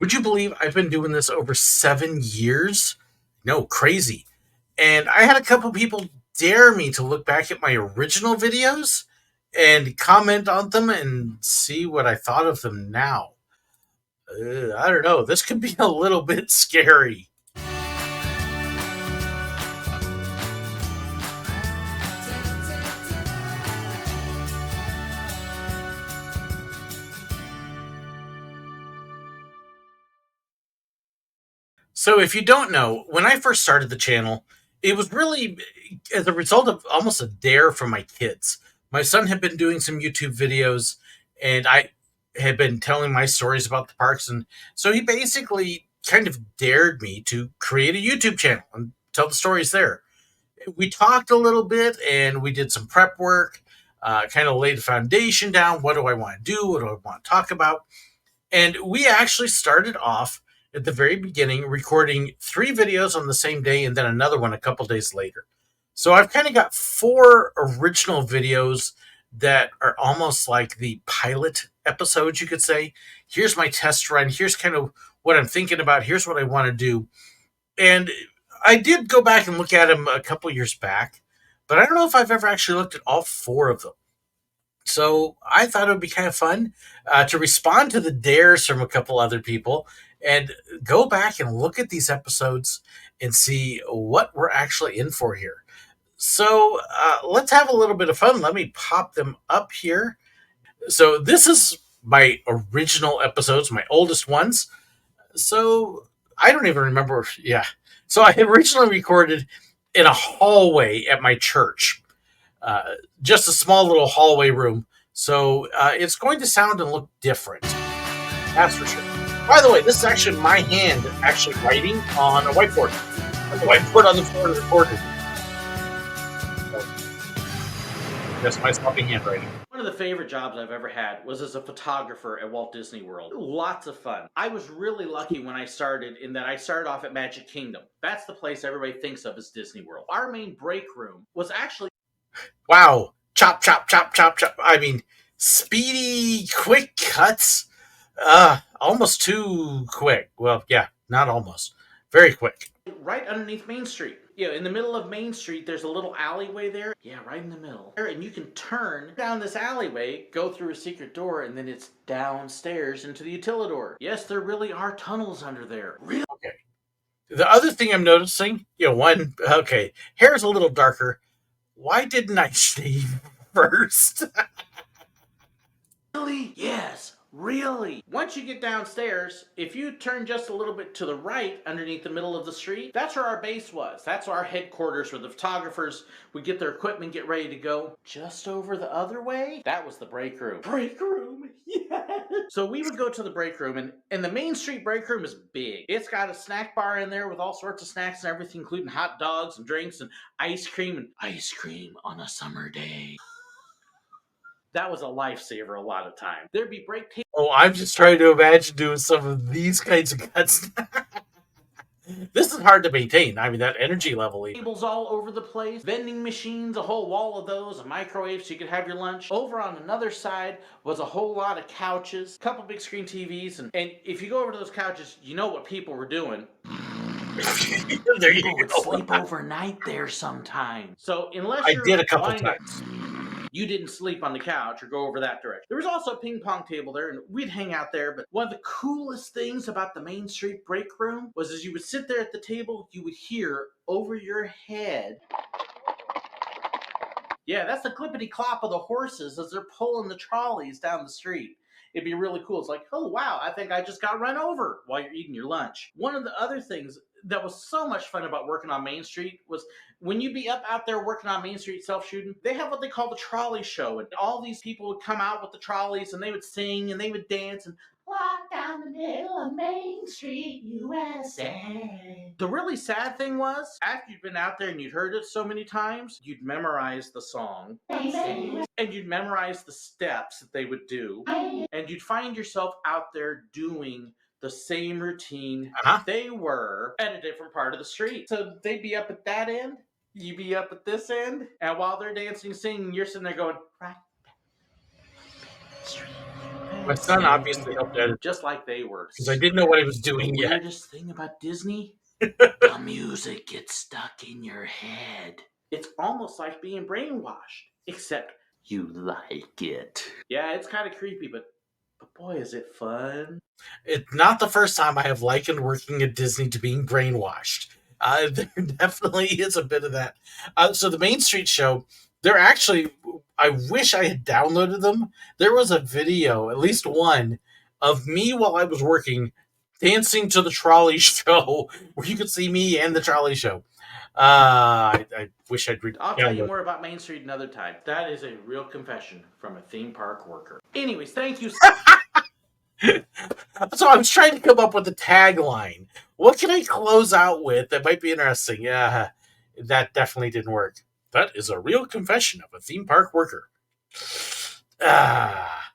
Would you believe I've been doing this over 7 years? No, crazy. And I had a couple people dare me to look back at my original videos and comment on them and see what I thought of them now. I don't know. This could be a little bit scary. So, if you don't know, when I first started the channel, it was really as a result of almost a dare from my kids. My son had been doing some YouTube videos, and I had been telling my stories about the parks. And so he basically kind of dared me to create a YouTube channel and tell the stories there. We talked a little bit and we did some prep work, kind of laid the foundation down. What do I want to do? What do I want to talk about? And we actually started off at the very beginning recording 3 videos on the same day and then another one a couple days later. So I've kind of got 4 original videos that are almost like the pilot episodes, you could say. Here's my test run. Here's kind of what I'm thinking about. Here's what I want to do. And I did go back and look at them a couple years back, but I don't know if I've ever actually looked at all 4 of them. So I thought it would be kind of fun to respond to the dares from a couple other people and go back and look at these episodes and see what we're actually in for here. So let's have a little bit of fun. Let me pop them up here. So this is my original episodes, my oldest ones. So I don't even remember. Yeah. So I originally recorded in a hallway at my church, uh, just a small little hallway room. So it's going to sound and look different. That's for sure. By the way, this is actually my hand actually writing on a whiteboard. The whiteboard on the floor to record it. So, that's my sloppy handwriting. One of the favorite jobs I've ever had was as a photographer at Walt Disney World. Lots of fun. I was really lucky when I started in that I started off at Magic Kingdom. That's the place everybody thinks of as Disney World. Our main break room was actually Wow. Chop, chop, chop, chop, chop. I mean, speedy, quick cuts. Almost too quick. Well, yeah, not almost. Very quick. right underneath Main Street. You know, in the middle of Main Street, there's a little alleyway there. Yeah, right in the middle. And you can turn down this alleyway, go through a secret door, and then it's downstairs into the Utilidor. Yes, there really are tunnels under there. Really? Okay. The other thing I'm noticing, okay, hair's a little darker. Why didn't I shave first? Really? Yes, really. Once you get downstairs, if you turn just a little bit to the right underneath the middle of the street, that's where our base was. That's our headquarters where the photographers would get their equipment, get ready to go. Just over the other way, that was the break room. Break room? Yes. So we would go to the break room, and the Main Street break room is big. It's got a snack bar in there with all sorts of snacks and everything, including hot dogs and drinks and ice cream on a summer day. That was a lifesaver a lot of time. There'd be break Oh, I'm just trying to imagine doing some of these kinds of cuts. This is hard to maintain. I mean, that energy level. tables all over the place, vending machines, a whole wall of those, a microwave so you could have your lunch. Over on another side was a whole lot of couches, a couple big screen TVs, and if you go over to those couches, you know what people were doing. There People you would go. sleep overnight there sometimes. So unless I you're did a couple blind, times. you didn't sleep on the couch or go over that direction. There was also a ping pong table there, and we'd hang out there. But one of the coolest things about the Main Street break room was as you would sit there at the table, you would hear over your head. Yeah, that's the clippity clop of the horses as they're pulling the trolleys down the street. It'd be really cool. It's like, oh wow, I think I just got run over while you're eating your lunch. One of the other things that was so much fun about working on Main Street was when you'd be up out there working on Main Street self shooting, they have what they call the trolley show. And all these people would come out with the trolleys and they would sing and they would dance and walk down the middle of Main Street, USA. The really sad thing was, after you'd been out there and you'd heard it so many times, you'd memorize the song. And you'd memorize the steps that they would do. And you'd find yourself out there doing the same routine they were at a different part of the street. So they'd be up at that end, you'd be up at this end, and while they're dancing, singing, you're sitting there going, right back street, My son obviously helped edit just like they were. because I didn't know what he was doing The yet. weirdest thing about Disney, the music gets stuck in your head. It's almost like being brainwashed, except you like it. Yeah, it's kind of creepy, but boy, is it fun. It's not the first time I have likened working at Disney to being brainwashed. There definitely is a bit of that. So the Main Street show, they're actually, I wish I had downloaded them. There was a video, at least one, of me while I was working dancing to the trolley show where you could see me and the trolley show. I wish I'd I'll tell you downloaded. more about Main Street another time. That is a real confession from a theme park worker. Anyways, thank you. So I was trying to come up with a tagline. What can I close out with that might be interesting? Yeah, that definitely didn't work. That is a real confession of a theme park worker. Ah,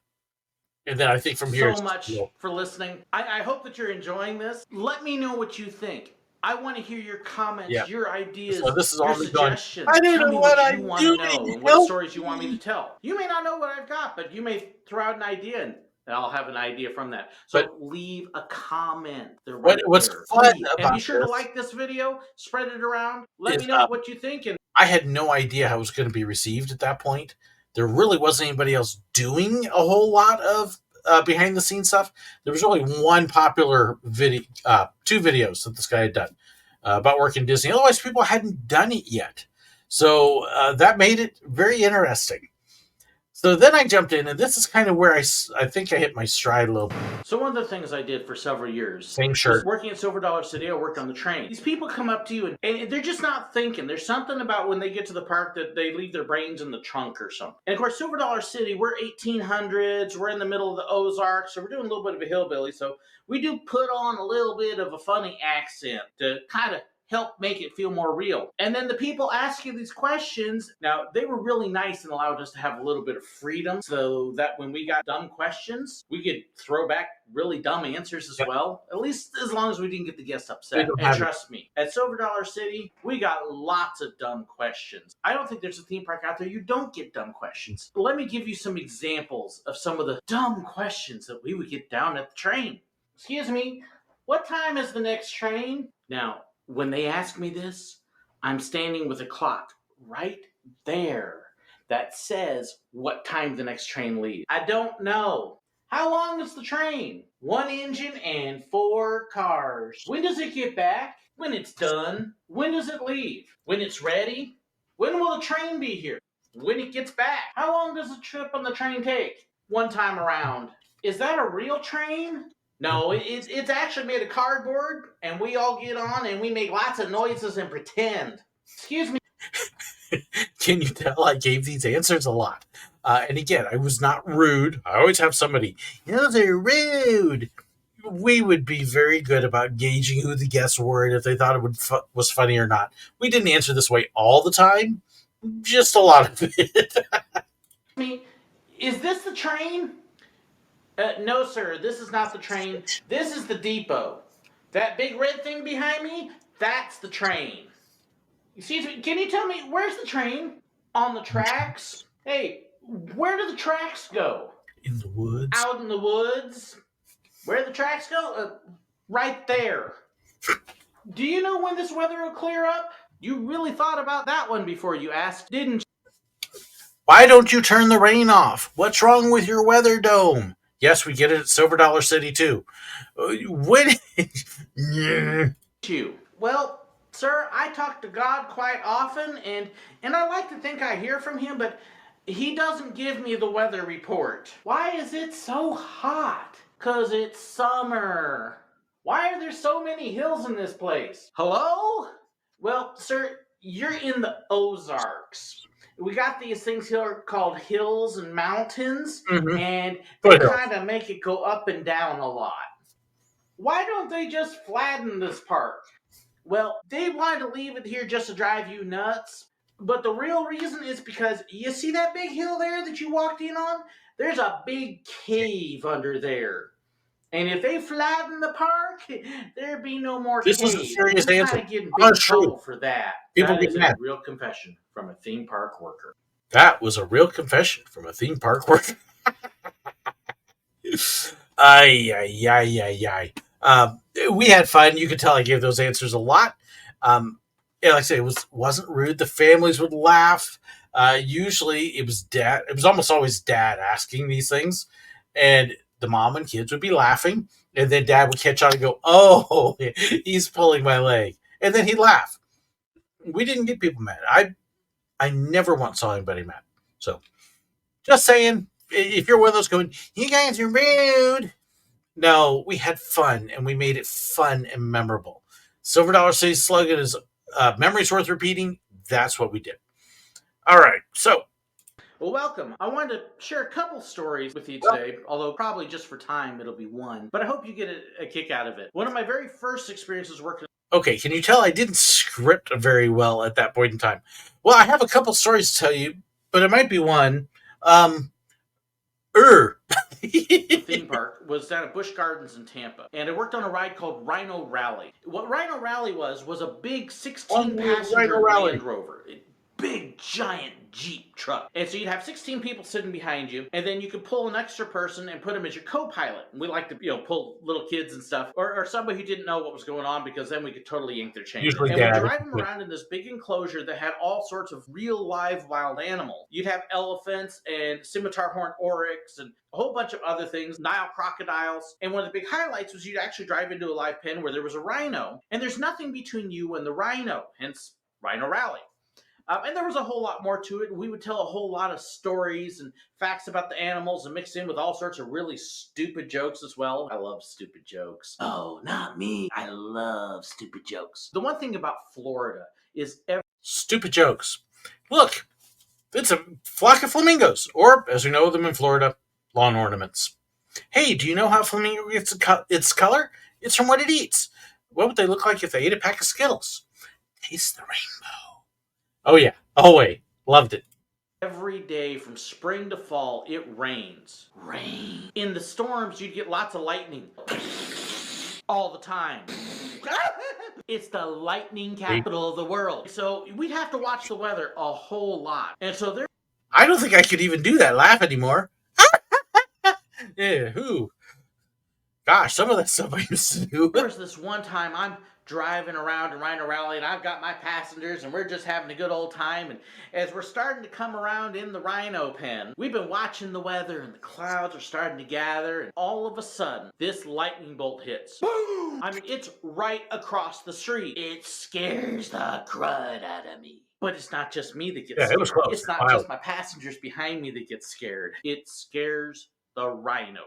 and then I think from here, So much for listening. I hope that you're enjoying this. Let me know what you think. I want to hear your comments, yeah. your So ideas, this is your all me going. suggestions. I don't Tell know me what what you I'm want to know doing. and what Help stories you want me to me. tell. You may not know what I've got, but you may throw out an idea and I'll have an idea from that. But So leave a comment. They're right what's there. fun Please. And be about sure to this like this video, spread it around. Let is me know what you think. And I had no idea how it was going to be received at that point. There really wasn't anybody else doing a whole lot of behind the scenes stuff. There was only one popular video, two videos that this guy had done about working at Disney. Otherwise, people hadn't done it yet. So that made it very interesting. So then I jumped in, and this is kind of where I think I hit my stride a little bit. so one of the things I did for several years Same was shirt. working at Silver Dollar City. I worked on the train. These people come up to you and they're just not thinking. There's something about when they get to the park that they leave their brains in the trunk or something. And of course, Silver Dollar City, we're 1800s. We're in the middle of the Ozarks, so we're doing a little bit of a hillbilly. So we do put on a little bit of a funny accent to kind of help make it feel more real. And then the people ask you these questions, now they were really nice and allowed us to have a little bit of freedom so that when we got dumb questions, we could throw back really dumb answers as well. At least as long as we didn't get the guests upset. And trust me, at Silver Dollar City, we got lots of dumb questions. I don't think there's a theme park out there you don't get dumb questions. But let me give you some examples of some of the dumb questions that we would get down at the train. Excuse me, what time is the next train? Now, when they ask me this, I'm standing with a clock right there that says what time the next train leaves. I don't know. How long is the train? One engine and 4 cars. When does it get back? When it's done. When does it leave? When it's ready. When will the train be here? When it gets back. How long does the trip on the train take? One time around. Is that a real train? No, it's actually made of cardboard, and we all get on and we make lots of noises and pretend. Excuse me. Can you tell I gave these answers a lot? And again, I was not rude. I always have somebody, they're rude. We would be very good about gauging who the guests were and if they thought was funny or not. We didn't answer this way all the time, just a lot of it. Me, is this the train? No, sir, this is not the train. This is the depot. That big red thing behind me, that's the train. Excuse me, can you tell me, where's the train? On the tracks? Hey, where do the tracks go? In the woods. Out in the woods? Where the tracks go? Right there. Do you know when this weather will clear up? You really thought about that one before you asked, didn't you? Why don't you turn the rain off? What's wrong with your weather dome? Yes, we get it at Silver Dollar City too. When? You. Well, sir, I talk to God quite often, and I like to think I hear from him, but he doesn't give me the weather report. Why is it so hot? 'Cause it's summer. Why are there so many hills in this place? Hello? Well, sir, you're in the Ozarks. We got these things here called hills and mountains, and they kind of make it go up and down a lot. Why don't they just flatten this park? Well, they wanted to leave it here just to drive you nuts. But the real reason is because you see that big hill there that you walked in on? There's a big cave under there. And if they flatten the park, there'd be no more This cave. is a serious We're answer. kind of getting big trouble for that. People That get is a mad. real confession from a theme park worker. That was a real confession from a theme park worker. Ay, ay, ay, ay, ay. We had fun. You could tell I gave those answers a lot. Yeah, like I say, wasn't rude. The families would laugh. Usually, it was dad. It was almost always dad asking these things, and the mom and kids would be laughing, and then dad would catch on and go, "Oh, he's pulling my leg," and then he'd laugh. We didn't get people mad. I never once saw anybody mad. So just saying, if you're one of those going, "You guys are rude," no, we had fun and we made it fun and memorable. Silver Dollar City's slogan is memories worth repeating. That's what we did. All right. So, Well, welcome. I wanted to share a couple stories with you today, although probably just for time it'll be one. But I hope you get a kick out of it. One of my very first experiences working. okay, can you tell I didn't script very well at that point in time? Well, I have a couple stories to tell you, but it might be one. Um, er. Theme park was down at Busch Gardens in Tampa, and I worked on a ride called Rhino Rally. What Rhino Rally was a big 16 passenger Land Rover. Big giant Jeep truck. And so you'd have 16 people sitting behind you, and then you could pull an extra person and put them as your co-pilot. We like to, pull little kids and stuff, or somebody who didn't know what was going on, because then we could totally yank their chain. Usually and we dad. drive them around in this big enclosure that had all sorts of real live wild animals. You'd have elephants and scimitar horned oryx and a whole bunch of other things, Nile crocodiles. And one of the big highlights was you'd actually drive into a live pen where there was a rhino, and there's nothing between you and the rhino, hence Rhino Rally. And there was a whole lot more to it. We would tell a whole lot of stories and facts about the animals and mix in with all sorts of really stupid jokes as well. I love stupid jokes. Oh, not me. I love stupid jokes. The one thing about Florida is stupid jokes. Look, it's a flock of flamingos, or as we know them in Florida, lawn ornaments. Hey, do you know how a flamingo gets its color? It's from what it eats. What would they look like if they ate a pack of Skittles? Taste the rainbow. Oh, yeah. Oh, wait. Loved it. Every day from spring to fall, it rains. Rain. In the storms, you'd get lots of lightning. All the time. It's the lightning capital of the world. So we'd have to watch the weather a whole lot. And so there. I don't think I could even do that laugh anymore. Yeah, who? Gosh, some of that stuff I used to do. There was this one time I'm driving around in Rhino Rally, and I've got my passengers, and we're just having a good old time. And as we're starting to come around in the rhino pen, we've been watching the weather, and the clouds are starting to gather, and all of a sudden, this lightning bolt hits. Boom! I mean, it's right across the street. It scares the crud out of me. But it's not just me that gets scared. It was close. It's not just my passengers behind me that get scared. It scares the rhino.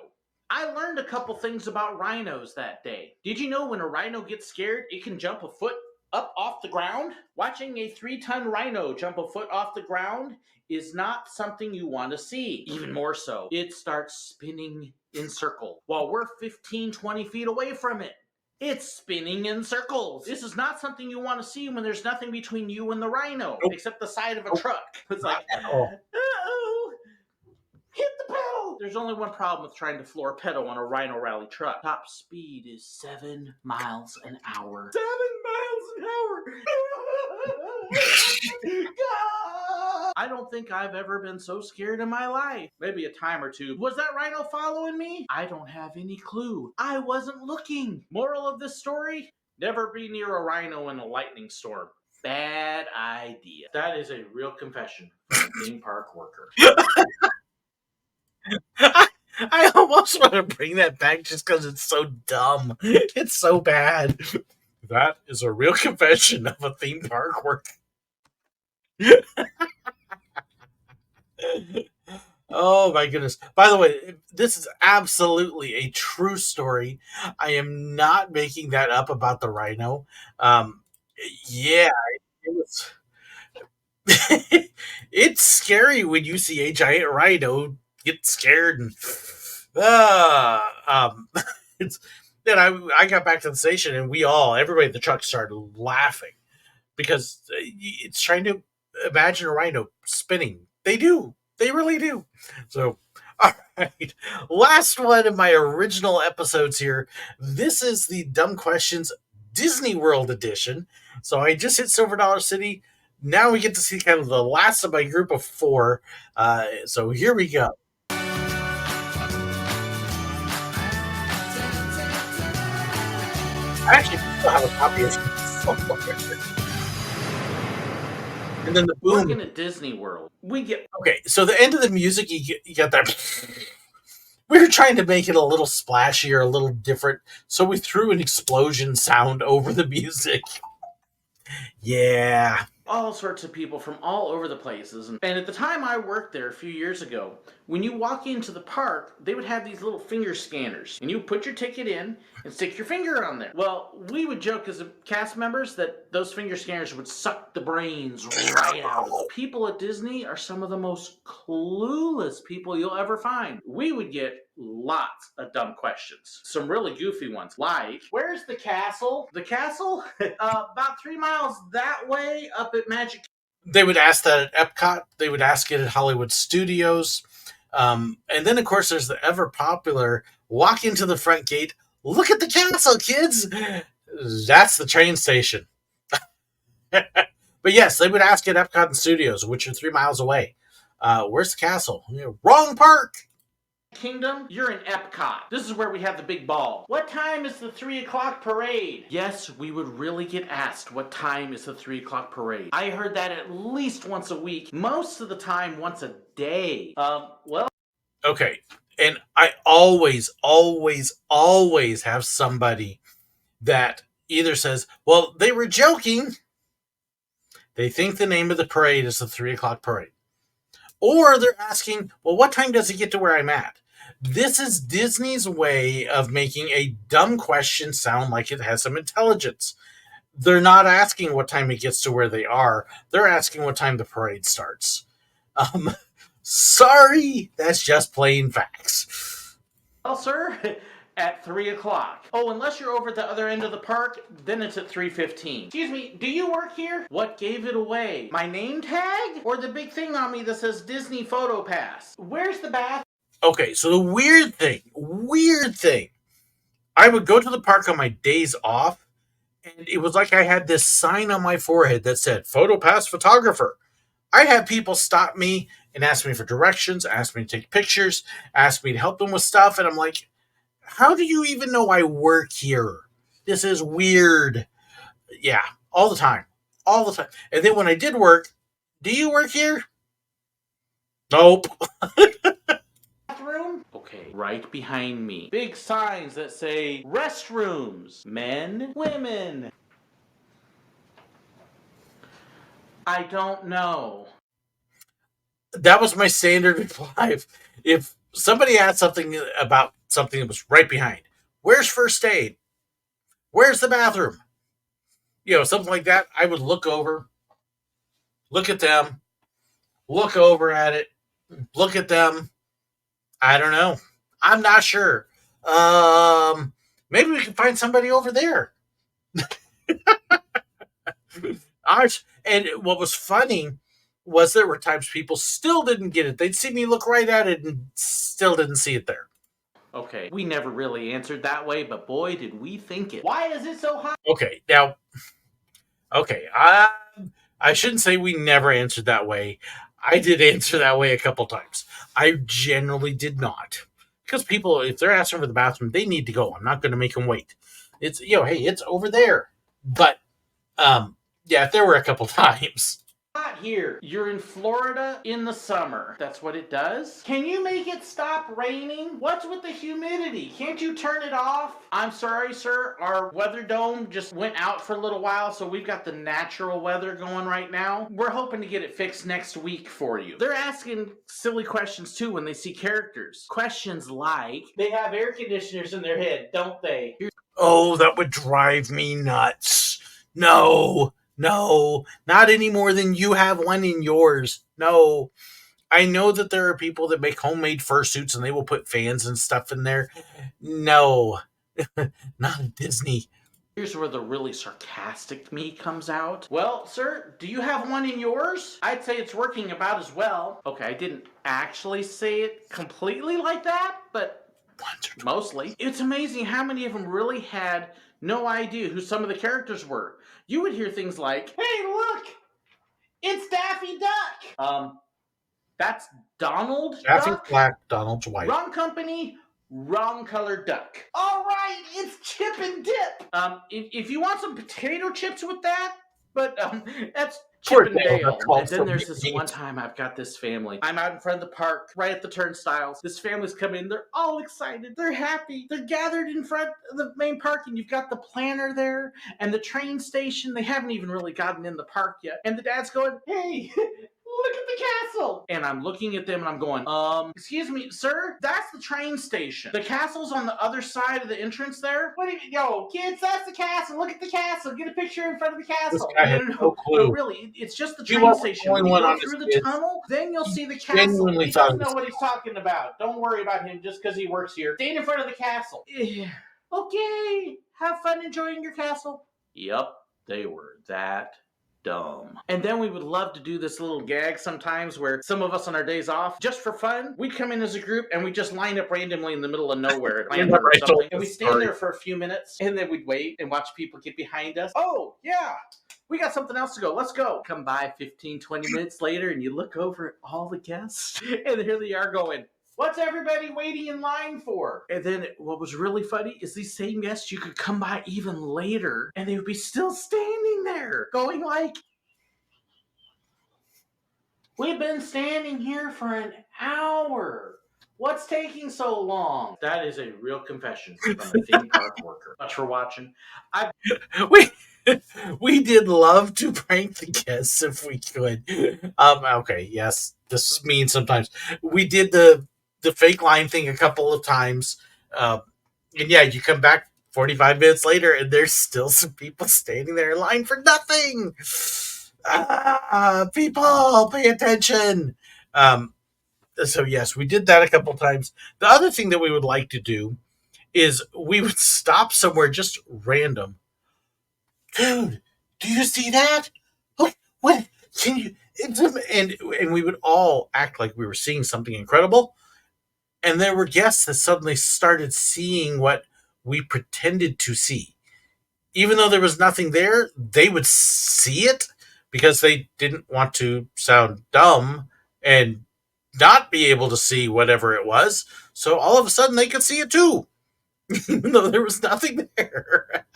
I learned a couple things about rhinos that day. Did you know when a rhino gets scared, it can jump a foot up off the ground? Watching a 3-ton rhino jump a foot off the ground is not something you want to see. Even more so, it starts spinning in circles while we're 15, 20 feet away from it. It's spinning in circles. This is not something you want to see when there's nothing between you and the rhino, except the side of a truck. It's like, uh-oh. Hit the pedal! There's only one problem with trying to floor pedal on a Rhino Rally truck. Top speed is 7 miles an hour. 7 miles an hour! I don't think I've ever been so scared in my life. Maybe a time or two. Was that rhino following me? I don't have any clue. I wasn't looking. Moral of this story? Never be near a rhino in a lightning storm. Bad idea. That is a real confession from a theme park worker. I almost want to bring that back just because it's so dumb. It's so bad. That is a real confession of a theme park worker. Oh my goodness. By the way, this is absolutely a true story. I am not making that up about the rhino. Yeah, it was. It's scary when you see a giant rhino get scared and it's then I got back to the station and everybody at the truck started laughing because it's trying to imagine a rhino spinning. They really do. So all right, last one of my original episodes here. This is the Dumb Questions Disney World edition. So I just hit Silver Dollar City. Now we get to see kind of the last of my group of 4. So here we go. I actually still have a copy of somewhere. And then the boom. Working at Disney World, we get Okay, so the end of the music, you got that. We were trying to make it a little splashier, a little different, so we threw an explosion sound over the music. Yeah. all sorts of people from all over the places. And at the time I worked there a few years ago, when you walk into the park, they would have these little finger scanners, and you put your ticket in and stick your finger on there. Well, we would joke as cast members that those finger scanners would suck the brains right out of them. People at Disney are some of the most clueless people you'll ever find. We would get lots of dumb questions. Some really goofy ones, like, where's the castle? The castle? About 3 miles that way up at Magic. They would ask that at Epcot. They would ask it at Hollywood Studios. And then, of course, there's the ever popular walk into the front gate. Look at the castle, kids. That's the train station. But yes, they would ask at Epcot and Studios, which are 3 miles away. Where's the castle? Wrong park. Kingdom, you're in Epcot. This is where we have the big ball. What time is the 3 o'clock parade? Yes, we would really get asked what time is the 3 o'clock parade. I heard that at least once a week, most of the time once a day. Well. Okay, and I always, always, always have somebody that either says, well, they were joking. They think the name of the parade is the 3 o'clock parade. Or they're asking, well, what time does it get to where I'm at? This is Disney's way of making a dumb question sound like it has some intelligence. They're not asking what time it gets to where they are. They're asking what time the parade starts. Sorry, that's just plain facts. Well, sir, at 3 o'clock. Oh, unless you're over at the other end of the park, then it's at 3:15. Excuse me, do you work here? What gave it away? My name tag? Or the big thing on me that says Disney Photo Pass? Where's the bath? Okay, so the weird thing, I would go to the park on my days off, and it was like I had this sign on my forehead that said, Photo Pass Photographer. I had people stop me and ask me for directions, ask me to take pictures, ask me to help them with stuff, and I'm like, how do you even know I work here? This is weird. Yeah, all the time. All the time. And then when I did work, do you work here? Nope. Bathroom? Okay, right behind me. Big signs that say restrooms. Men, women. I don't know. That was my standard reply. If somebody asked something about something that was right behind, where's first aid? Where's the bathroom? Something like that, I would look over, look at them, look over at it, look at them. I don't know. I'm not sure. Maybe we can find somebody over there. And what was funny was there were times people still didn't get it. They'd see me look right at it and still didn't see it there. Okay, we never really answered that way, but boy, did we think it. Why is it so hot? Okay, now, I shouldn't say we never answered that way. I did answer that way a couple times. I generally did not. Because people, if they're asking for the bathroom, they need to go. I'm not going to make them wait. It's, hey, it's over there. But, yeah, there were a couple times. Hot here. You're in Florida in the summer. That's what it does. Can you make it stop raining? What's with the humidity? Can't you turn it off? I'm sorry, sir. Our weather dome just went out for a little while, so we've got the natural weather going right now. We're hoping to get it fixed next week for you. They're asking silly questions too when they see characters. Questions like, they have air conditioners in their head, don't they? Oh, that would drive me nuts. No, not any more than you have one in yours. No. I know that there are people that make homemade fursuits and they will put fans and stuff in there. No, not at Disney. Here's where the really sarcastic me comes out. Well, sir, do you have one in yours? I'd say it's working about as well. Okay, I didn't actually say it completely like that, but mostly. It's amazing how many of them really had no idea who some of the characters were. You would hear things like, hey, look, it's Daffy Duck. That's Donald Daffy Duck. Black, Donald's white. Wrong company, wrong colored duck. All right, it's Chip and dip. If you want some potato chips with that, but that's Poor Chip and Dale, Dale. that's called And then for there's this meat. one time I've got this family. I'm out in front of the park, right at the turnstiles. This family's come in. They're all excited. They're happy. They're gathered in front of the main parking. You've got the planter there and the train station. They haven't even really gotten in the park yet. And the dad's going, hey, look at the castle. And I'm looking at them and I'm going, excuse me, sir, that's the train station. The castle's on the other side of the entrance there. What do you, yo, kids, that's the castle. Look at the castle. Get a picture in front of the This castle. guy No, had no, no no, no, clue. really, it's just the He train wasn't station. the When only you one go on his through the kids. tunnel, then you'll He see the castle. genuinely He thought doesn't it was know what he's talking about. Don't worry about him just because he works here. Stand in front of the castle. Okay, have fun enjoying your castle. Yep, they were that dumb. And then we would love to do this little gag sometimes where some of us on our days off, just for fun, we'd come in as a group and we just line up randomly in the middle of nowhere at You're not Lantern or right, told something. And we this stand story. there for a few minutes and then we'd wait and watch people get behind us. Oh, yeah. We got something else to go. Let's go. Come by 15, 20 minutes later and you look over at all the guests and here they are going, what's everybody waiting in line for? And then what was really funny is these same guests, you could come by even later and they would be still standing there going like, we've been standing here for an hour. What's taking so long? That is a real confession from a theme park worker. Much for watching. We we did love to prank the guests if we could. Okay, yes, this means sometimes we did the fake line thing a couple of times. And yeah, you come back 45 minutes later and there's still some people standing there in line for nothing. People, pay attention. Um, so yes, we did that a couple times. The other thing that we would like to do is we would stop somewhere just random. Dude, do you see that? What can you? And we would all act like we were seeing something incredible, and there were guests that suddenly started seeing what we pretended to see, even though there was nothing there. They would see it because they didn't want to sound dumb and not be able to see whatever it was. So all of a sudden they could see it too, even though there was nothing there.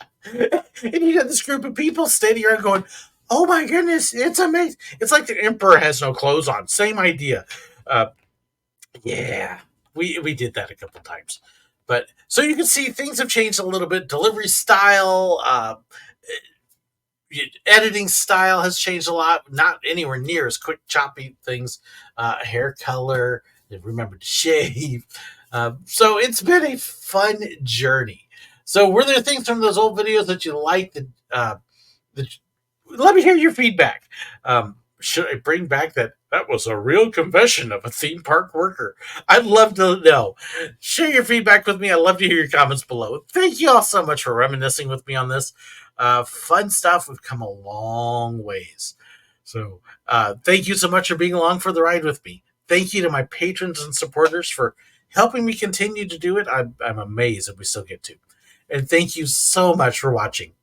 And you had this group of people standing around going, "Oh my goodness, it's amazing!" It's like the emperor has no clothes on. Same idea. Uh, yeah, we did that a couple times, but so you can see things have changed a little bit. Delivery style, editing style has changed a lot. Not anywhere near as quick, choppy things. Hair color. Remember to shave. So it's been a fun journey. So were there things from those old videos that you liked? That let me hear your feedback. Should I bring back that was a real confession of a theme park worker? I'd love to know. Share your feedback with me. I'd love to hear your comments below. Thank you all so much for reminiscing with me on this. Fun stuff. We've come a long ways. So thank you so much for being along for the ride with me. Thank you to my patrons and supporters for helping me continue to do it. I'm amazed that we still get to. And thank you so much for watching.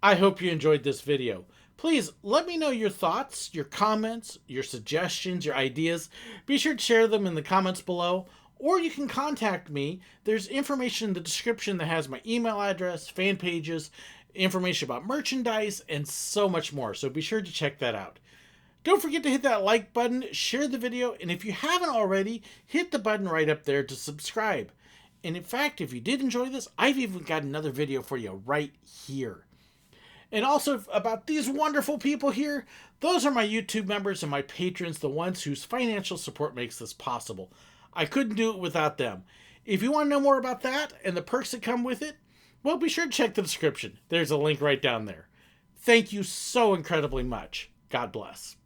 I hope you enjoyed this video. Please let me know your thoughts, your comments, your suggestions, your ideas. Be sure to share them in the comments below, or you can contact me. There's information in the description that has my email address, fan pages, information about merchandise, and so much more. So be sure to check that out. Don't forget to hit that like button, share the video, and if you haven't already, hit the button right up there to subscribe. And in fact, if you did enjoy this, I've even got another video for you right here. And also about these wonderful people here, those are my YouTube members and my patrons, the ones whose financial support makes this possible. I couldn't do it without them. If you want to know more about that and the perks that come with it, well, be sure to check the description. There's a link right down there. Thank you so incredibly much. God bless.